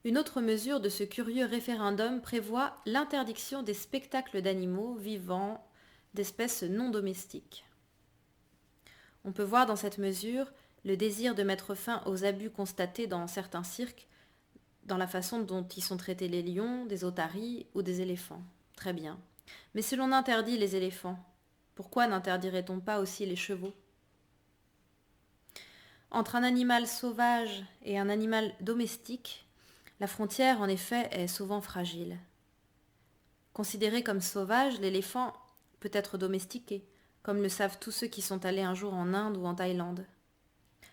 Une autre mesure de ce curieux référendum prévoit l'interdiction des spectacles d'animaux vivants d'espèces non domestiques. On peut voir dans cette mesure le désir de mettre fin aux abus constatés dans certains cirques, dans la façon dont y sont traités les lions, des otaries ou des éléphants. Très bien. Mais si l'on interdit les éléphants, pourquoi n'interdirait-on pas aussi les chevaux ? Entre un animal sauvage et un animal domestique, la frontière en effet est souvent fragile. Considéré comme sauvage, l'éléphant peut être domestiqué, comme le savent tous ceux qui sont allés un jour en Inde ou en Thaïlande.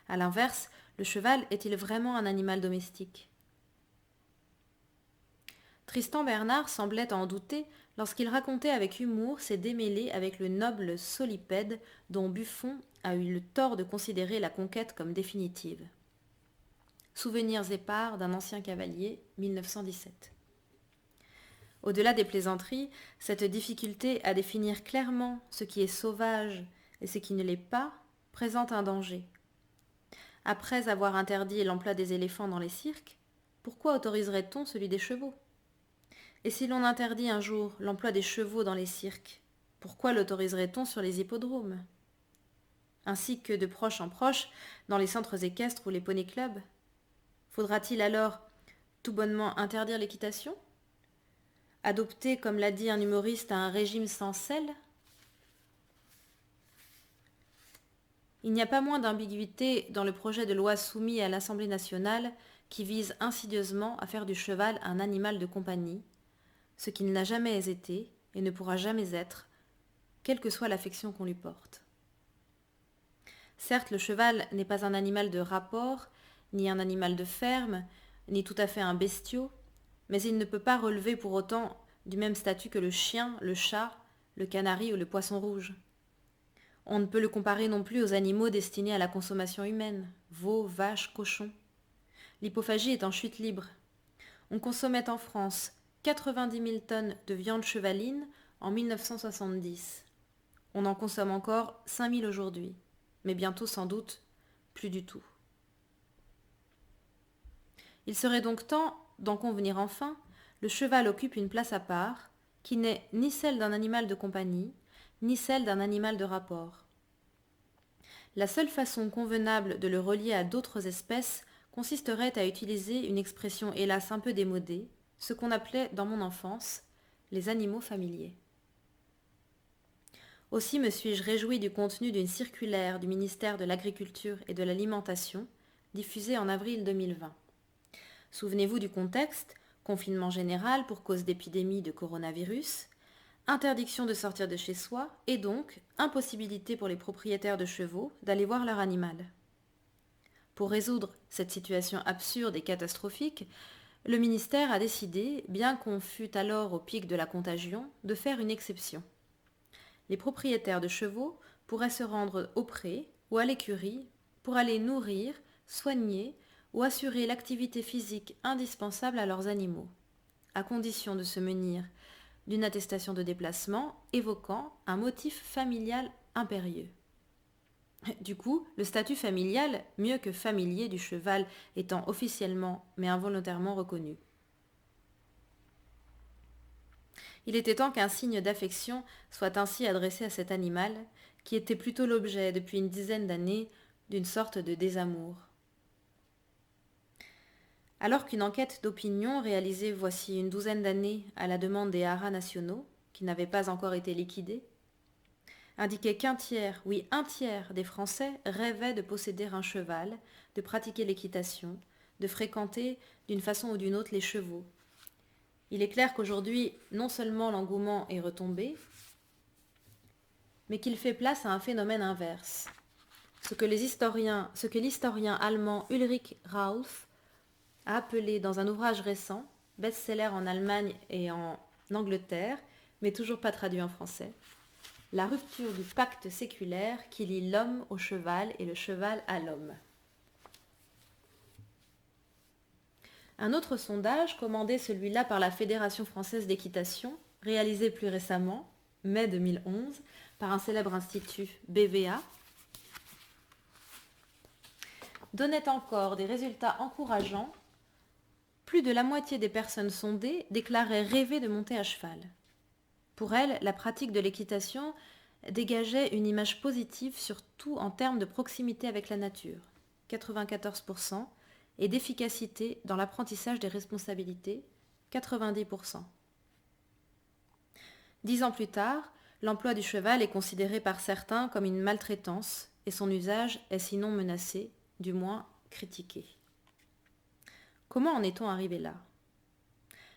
A l'inverse, le cheval est-il vraiment un animal domestique ? Tristan Bernard semblait en douter lorsqu'il racontait avec humour ses démêlés avec le noble solipède dont Buffon a eu le tort de considérer la conquête comme définitive. Souvenirs épars d'un ancien cavalier, 1917. Au-delà des plaisanteries, cette difficulté à définir clairement ce qui est sauvage et ce qui ne l'est pas présente un danger. Après avoir interdit l'emploi des éléphants dans les cirques, pourquoi autoriserait-on celui des chevaux ? Et si l'on interdit un jour l'emploi des chevaux dans les cirques, pourquoi l'autoriserait-on sur les hippodromes ? Ainsi que de proche en proche dans les centres équestres ou les poney-clubs ? Faudra-t-il alors tout bonnement interdire l'équitation ? Adopter, comme l'a dit un humoriste, un régime sans sel ? Il n'y a pas moins d'ambiguïté dans le projet de loi soumis à l'Assemblée nationale qui vise insidieusement à faire du cheval un animal de compagnie, ce qu'il n'a jamais été et ne pourra jamais être, quelle que soit l'affection qu'on lui porte. Certes, le cheval n'est pas un animal de rapport, ni un animal de ferme, ni tout à fait un bestiau, mais il ne peut pas relever pour autant du même statut que le chien, le chat, le canari ou le poisson rouge. On ne peut le comparer non plus aux animaux destinés à la consommation humaine, veaux, vaches, cochons. L'hypophagie est en chute libre. On consommait en France 90 000 tonnes de viande chevaline en 1970. On en consomme encore 5 000 aujourd'hui, mais bientôt sans doute plus du tout. Il serait donc temps d'en convenir enfin, le cheval occupe une place à part, qui n'est ni celle d'un animal de compagnie, ni celle d'un animal de rapport. La seule façon convenable de le relier à d'autres espèces consisterait à utiliser une expression hélas un peu démodée, ce qu'on appelait dans mon enfance les animaux familiers. Aussi me suis-je réjoui du contenu d'une circulaire du ministère de l'Agriculture et de l'Alimentation, diffusée en avril 2020. Souvenez-vous du contexte, confinement général pour cause d'épidémie de coronavirus, interdiction de sortir de chez soi et donc impossibilité pour les propriétaires de chevaux d'aller voir leur animal. Pour résoudre cette situation absurde et catastrophique, le ministère a décidé, bien qu'on fût alors au pic de la contagion, de faire une exception. Les propriétaires de chevaux pourraient se rendre au pré ou à l'écurie pour aller nourrir, soigner ou assurer l'activité physique indispensable à leurs animaux, à condition de se munir d'une attestation de déplacement évoquant un motif familial impérieux. Du coup, le statut familial, mieux que familier du cheval étant officiellement mais involontairement reconnu. Il était temps qu'un signe d'affection soit ainsi adressé à cet animal, qui était plutôt l'objet, depuis une dizaine d'années, d'une sorte de désamour. Alors qu'une enquête d'opinion réalisée voici une douzaine d'années à la demande des haras nationaux, qui n'avaient pas encore été liquidés, indiquait qu'un tiers, oui un tiers des Français rêvaient de posséder un cheval, de pratiquer l'équitation, de fréquenter d'une façon ou d'une autre les chevaux. Il est clair qu'aujourd'hui, non seulement l'engouement est retombé, mais qu'il fait place à un phénomène inverse. Ce que l'historien allemand Ulrich Rauf a appelé dans un ouvrage récent, best-seller en Allemagne et en Angleterre, mais toujours pas traduit en français, la rupture du pacte séculaire qui lie l'homme au cheval et le cheval à l'homme. Un autre sondage, commandé celui-là par la Fédération française d'équitation, réalisé plus récemment, mai 2011, par un célèbre institut BVA, donnait encore des résultats encourageants plus de la moitié des personnes sondées déclaraient rêver de monter à cheval. Pour elles, la pratique de l'équitation dégageait une image positive, surtout en termes de proximité avec la nature, 94%, et d'efficacité dans l'apprentissage des responsabilités, 90%. 10 ans plus tard, l'emploi du cheval est considéré par certains comme une maltraitance et son usage est sinon menacé, du moins critiqué. Comment en est-on arrivé là ?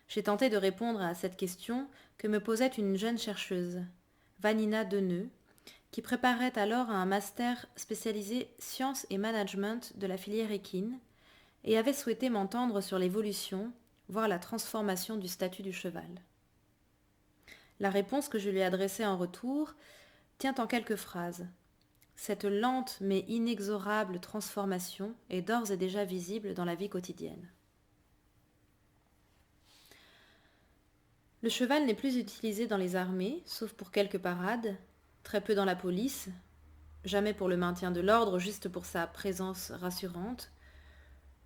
J'ai tenté de répondre à cette question que me posait une jeune chercheuse, Vanina Deneux, qui préparait alors un master spécialisé sciences et management de la filière équine et avait souhaité m'entendre sur l'évolution, voire la transformation du statut du cheval. La réponse que je lui ai adressée en retour tient en quelques phrases. Cette lente mais inexorable transformation est d'ores et déjà visible dans la vie quotidienne. Le cheval n'est plus utilisé dans les armées, sauf pour quelques parades, très peu dans la police, jamais pour le maintien de l'ordre, juste pour sa présence rassurante,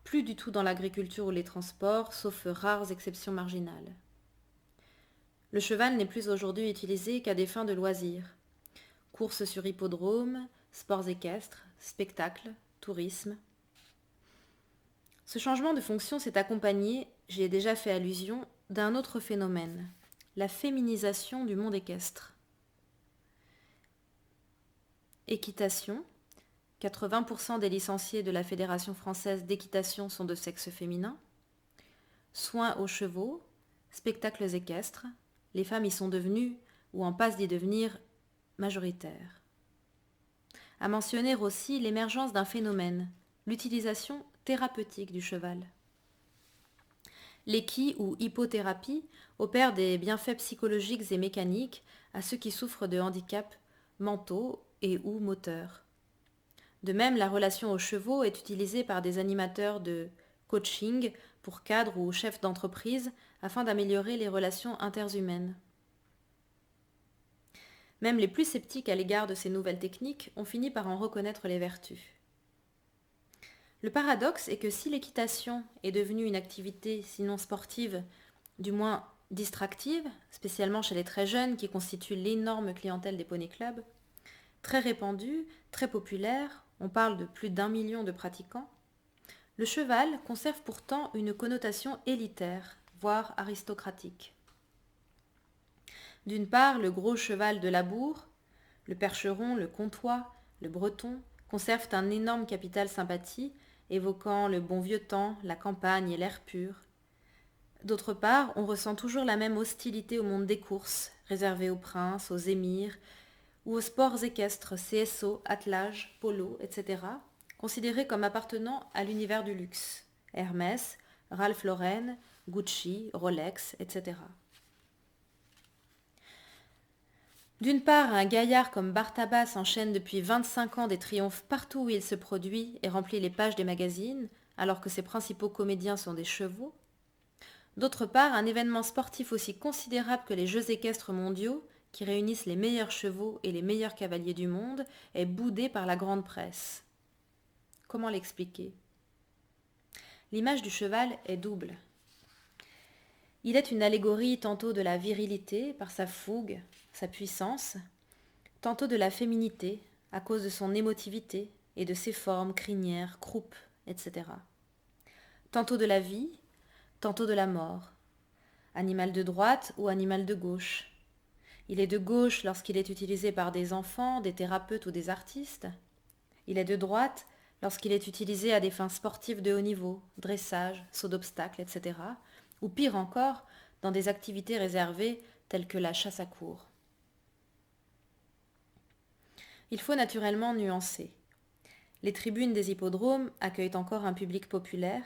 plus du tout dans l'agriculture ou les transports, sauf rares exceptions marginales. Le cheval n'est plus aujourd'hui utilisé qu'à des fins de loisirs. Courses sur hippodrome, sports équestres, spectacles, tourisme. Ce changement de fonction s'est accompagné, j'y ai déjà fait allusion, d'un autre phénomène, la féminisation du monde équestre. Équitation, 80% des licenciés de la Fédération française d'équitation sont de sexe féminin. Soins aux chevaux, spectacles équestres, les femmes y sont devenues, ou en passe d'y devenir, majoritaires. À mentionner aussi l'émergence d'un phénomène, l'utilisation thérapeutique du cheval. L'équi ou hippothérapie opère des bienfaits psychologiques et mécaniques à ceux qui souffrent de handicaps mentaux et ou moteurs. De même, la relation aux chevaux est utilisée par des animateurs de coaching pour cadres ou chefs d'entreprise afin d'améliorer les relations interhumaines. Même les plus sceptiques à l'égard de ces nouvelles techniques ont fini par en reconnaître les vertus. Le paradoxe est que si l'équitation est devenue une activité sinon sportive, du moins distractive, spécialement chez les très jeunes qui constituent l'énorme clientèle des poney clubs, très répandue, très populaire, on parle de plus d'1 million de pratiquants, le cheval conserve pourtant une connotation élitaire, voire aristocratique. D'une part, le gros cheval de labour, le percheron, le comtois, le breton, conservent un énorme capital sympathie, évoquant le bon vieux temps, la campagne et l'air pur. D'autre part, on ressent toujours la même hostilité au monde des courses, réservée aux princes, aux émirs, ou aux sports équestres, CSO, attelage, polo, etc., considérés comme appartenant à l'univers du luxe, Hermès, Ralph Lauren, Gucci, Rolex, etc. D'une part, un gaillard comme Bartabas enchaîne depuis 25 ans des triomphes partout où il se produit et remplit les pages des magazines, alors que ses principaux comédiens sont des chevaux. D'autre part, un événement sportif aussi considérable que les Jeux équestres mondiaux, qui réunissent les meilleurs chevaux et les meilleurs cavaliers du monde, est boudé par la grande presse. Comment l'expliquer ? L'image du cheval est double. Il est une allégorie tantôt de la virilité par sa fougue, sa puissance, tantôt de la féminité à cause de son émotivité et de ses formes crinières, croupes, etc. Tantôt de la vie, tantôt de la mort. Animal de droite ou animal de gauche. Il est de gauche lorsqu'il est utilisé par des enfants, des thérapeutes ou des artistes. Il est de droite lorsqu'il est utilisé à des fins sportives de haut niveau, dressage, saut d'obstacles, etc. Ou pire encore, dans des activités réservées telles que la chasse à courre. Il faut naturellement nuancer. Les tribunes des hippodromes accueillent encore un public populaire,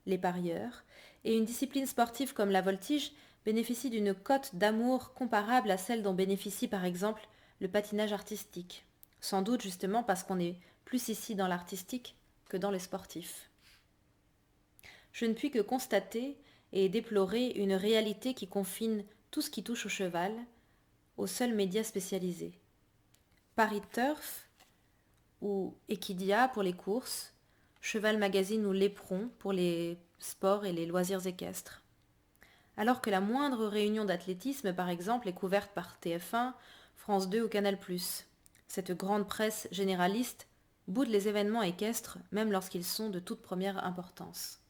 les parieurs, et une discipline sportive comme la voltige bénéficie d'une cote d'amour comparable à celle dont bénéficie par exemple le patinage artistique, sans doute justement parce qu'on est plus ici dans l'artistique que dans les sportifs. Je ne puis que constater et déplorer une réalité qui confine tout ce qui touche au cheval aux seuls médias spécialisés. Paris Turf ou Equidia pour les courses, Cheval Magazine ou L'éperon pour les sports et les loisirs équestres. Alors que la moindre réunion d'athlétisme, par exemple, est couverte par TF1, France 2 ou Canal+. Cette grande presse généraliste boude les événements équestres, même lorsqu'ils sont de toute première importance.